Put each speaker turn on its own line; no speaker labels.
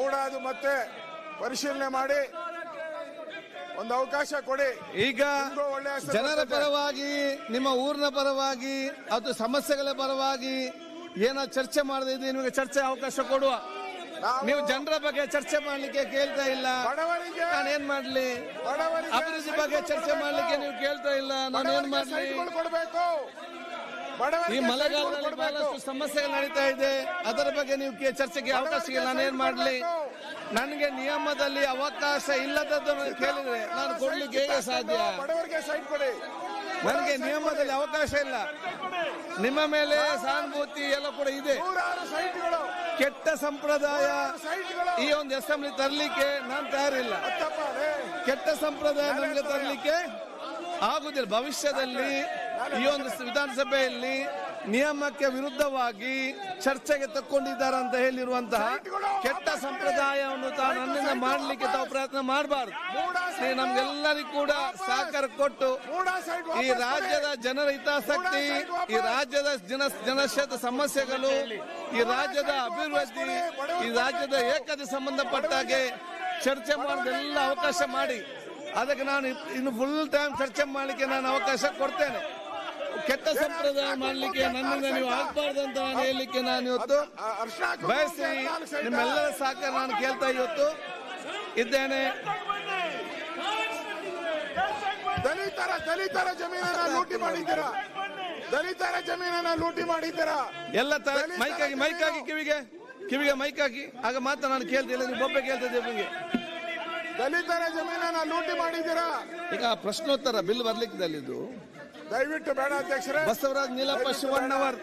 ಕೂಡ ಅದು ಮತ್ತೆ ಪರಿಶೀಲನೆ ಮಾಡಿ ಒಂದು ಅವಕಾಶ ಕೊಡಿ.
ಈಗ ಜನರ ಪರವಾಗಿ, ನಿಮ್ಮ ಊರಿನ ಪರವಾಗಿ ಅದು ಸಮಸ್ಯೆಗಳ ಪರವಾಗಿ ಏನೋ ಚರ್ಚೆ ಮಾಡದಿದ್ರೆ ನಿಮಗೆ ಚರ್ಚೆ ಅವಕಾಶ ಕೊಡುವ. ನೀವು ಜನರ ಬಗ್ಗೆ ಚರ್ಚೆ ಮಾಡ್ಲಿಕ್ಕೆ ಕೇಳ್ತಾ ಇಲ್ಲ, ನಾನೇನ್ ಮಾಡ್ಲಿ? ಅಭಿವೃದ್ಧಿ ಬಗ್ಗೆ ಚರ್ಚೆ ಮಾಡ್ಲಿಕ್ಕೆ ನೀವು ಕೇಳ್ತಾ ಇಲ್ಲ, ನಾನೇನ್ ಮಾಡ್ಲಿ? ಈ ಮಳೆಗಾಲದಲ್ಲಿ ಬಹಳಷ್ಟು ಸಮಸ್ಯೆಗಳು ನಡೀತಾ ಇದೆ, ಅದರ ಬಗ್ಗೆ ನೀವು ಚರ್ಚೆಗೆ ಅವಕಾಶ ಇಲ್ಲ, ನಾನೇನ್ ಮಾಡ್ಲಿ? ನನಗೆ ನಿಯಮದಲ್ಲಿ ಅವಕಾಶ ಇಲ್ಲದನ್ನು ಕೇಳಿದ್ರೆ ನಾನು ಕೊಡ್ಲಿಕ್ಕೆ ಹೇಗೆ ಸಾಧ್ಯ? ನನಗೆ ನಿಯಮದಲ್ಲಿ ಅವಕಾಶ ಇಲ್ಲ. ನಿಮ್ಮ ಮೇಲೆ ಸಹಾನುಭೂತಿ ಎಲ್ಲ ಕೂಡ ಇದೆ. ಕೆಟ್ಟ ಸಂಪ್ರದಾಯ ಈ ಒಂದು ಅಸೆಂಬ್ಲಿ ತರಲಿಕ್ಕೆ ನಾನು ತಯಾರಿಲ್ಲ. ಕೆಟ್ಟ ಸಂಪ್ರದಾಯ ನಮಗೆ ತರಲಿಕ್ಕೆ ಆಗುದಿಲ್ಲ. ಭವಿಷ್ಯದಲ್ಲಿ ಈ ಒಂದು ವಿಧಾನಸಭೆಯಲ್ಲಿ ನಿಯಮಕ್ಕೆ ವಿರುದ್ಧವಾಗಿ ಚರ್ಚೆಗೆ ತಕ್ಕೊಂಡಿದ್ದಾರೆ ಅಂತ ಹೇಳಿರುವಂತಹ ಕೆಟ್ಟ ಸಂಪ್ರದಾಯವನ್ನು ನನ್ನಿಂದ ಮಾಡಲಿಕ್ಕೆ ತಾವು ಪ್ರಯತ್ನ ಮಾಡಬಾರದು. ನಮ್ಗೆಲ್ಲರಿಗೂ ಕೂಡ ಸಹಕಾರ ಕೊಟ್ಟು ಈ ರಾಜ್ಯದ ಜನರ ಹಿತಾಸಕ್ತಿ, ಈ ರಾಜ್ಯದ ಜನಶತ ಸಮಸ್ಯೆಗಳು, ಈ ರಾಜ್ಯದ ಅಭಿವೃದ್ಧಿ, ಈ ರಾಜ್ಯದ ಏಕತೆ ಸಂಬಂಧಪಟ್ಟಾಗೆ ಚರ್ಚೆ ಮಾಡೋದೆಲ್ಲ ಅವಕಾಶ ಮಾಡಿ. ಅದಕ್ಕೆ ನಾನು ಇನ್ನು ಫುಲ್ ಟೈಮ್ ಚರ್ಚೆ ಮಾಡಲಿಕ್ಕೆ ನಾನು ಅವಕಾಶ ಕೊಡ್ತೇನೆ. ಕೆಟ್ಟ ಸಂಪ್ರದಾಯ ಮಾಡಲಿಕ್ಕೆ ನನ್ನಿಂದ ನೀವು ಆಗಬಾರ್ದು ಅಂತ ನಾನು ಹೇಳಲಿಕ್ಕೆ ನಾನು ಇವತ್ತು ಬಯಸಿ ನಿಮ್ಮೆಲ್ಲರ ಸಹಕಾರ ನಾನು ಕೇಳ್ತಾ ಇವತ್ತು ಇದ್ದೇನೆ.
ದಲಿತರ ಜಮೀನನ್ನ ಲೂಟಿ ಮಾಡಿದ್ದೀರಾ, ದಲಿತರ ಜಮೀನನ್ನ ಲೂಟಿ ಮಾಡಿದ್ದೀರಾ.
ಎಲ್ಲ ಮೈಕಾಗಿ ಕಿವಿಗೆ ಮೈಕಾಗಿ ಆಗ ಮಾತ್ರ ನಾನು ಕೇಳ್ತಿಲ್ಲ, ನೀವು ಬೊಬ್ಬೆ ಕೇಳ್ತಿದ್ದೆ. ನಿಮಗೆ
ದಲಿತರ ಜಮೀನನ್ನ ಲೂಟಿ ಮಾಡಿದ್ದೀರಾ.
ಈಗ ಪ್ರಶ್ನೋತ್ತರ ಬಿಲ್ ಬರ್ಲಿಕ್ಕೆ
ದಯವಿಟ್ಟು ಬೇಡ ಅಧ್ಯಕ್ಷರೇ.
ಬಸವರಾಜ್ ನೀಲಪ್ಪ ಶಿವಣ್ಣವರ್